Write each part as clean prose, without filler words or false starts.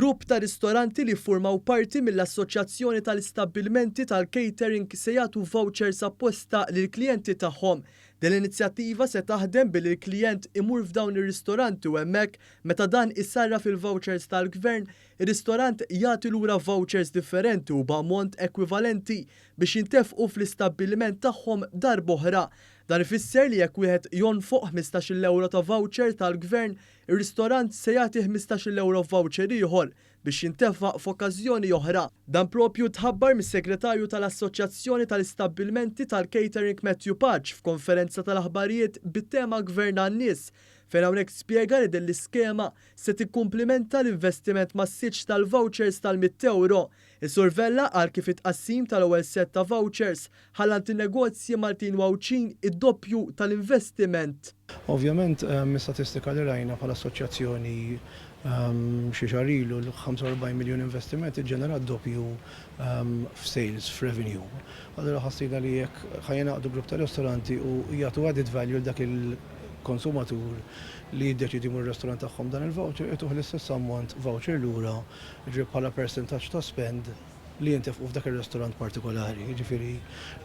Grupp ta' ristoranti li ffurmaw parti mill-Assoċjazzjoni tal-Istabbilmenti tal-Catering se jagħtu vouchers apposta lill-klijenti tagħhom. Din l-inizjattiva se taħdem billi l-klijent imur f'dawn ir-ristoranti u hemmhekk meta dan isarraf fil-vouchers tal-Gvern, ir-ristorant jagħti lura vouchers differenti u b'ammont ekwivalenti biex jintefqu fl-istabbiliment tagħhom darb'oħra. Dan ifisser li jekk wieħed jonfoq 15 euro ta' voucher tal-Gvern, ir-ristorant se jagħti 15 euro voucher ieħor biex jintefaq f'okkażjoni oħra. Dan propju tħabbar mis-Segretarju tal-Assoċjazzjoni tal-Istabbilmenti tal-Catering Matthew Paċ f'konferenza tal-aħbarijiet bit-tema Gvern għan-nies, fejn hawnhekk spjega li din l-iskema se tikkumplimenta l-investiment massiġġ tal-vouchers tal-100 euro. Is-Sur Vella qal kif it-tqassim tal-ewwel set ta' vouchers ħallant in-negozji Maltin Wawċin id-doppju tal-investiment. Ovvjament, mis-statistika li rajna bħala assoċjazzjoni xi xahar ilu l-45 miljun investiment iġġenerat doppju f'sales, f'revenue. Allura ħassina li jekk ħajja naqdu grupp ta' ristoranti u jagħtu added value l dak il-konsumatur li jiddeċidi mur restorant tagħhom dan il-voucher ituħ l-istess ammont voucher lura ġib bħala percentaġġ ta' spend li jintefqu f'dak ir-restorant partikolari. Jiġifieri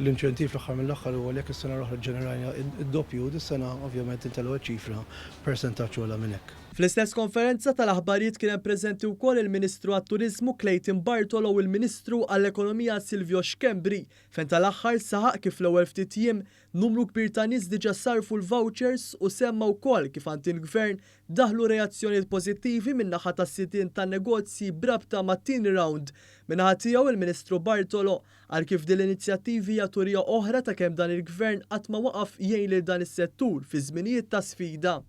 l-inċentiv fl-aħħar mill-aħħar huwa li jekk is-sena l-oħra ġeneralja id-doppju dis-sena ovvjament intelgħu ċifra percentaġġ ogħla minn hekk. Fl-istess konferenza tal-aħbarijiet kien hemm preżenti wkoll il-Ministru għat-Turiżmu Clayton Bartolo u l-Ministru għall-Ekonomija Silvio Xkembri, fejn tal-aħħar saħaq kif l-ewwel ftit jiem numru kbir ta' nies diġà sarfu l-vouchers u semma wkoll kif għand il-Gvern daħlu reazzjonijiet pożittivi min-naħa tas-sidien tan-negozji brabta mat-tieni round. Min-naħa tiegħu il-Ministru Bartolo għal kif din l-inizjattivi hija turija oħra ta' kemm dan il-Gvern qatt ma waqaf jgħin lil dan is-settur fi żminijiet ta' sfida.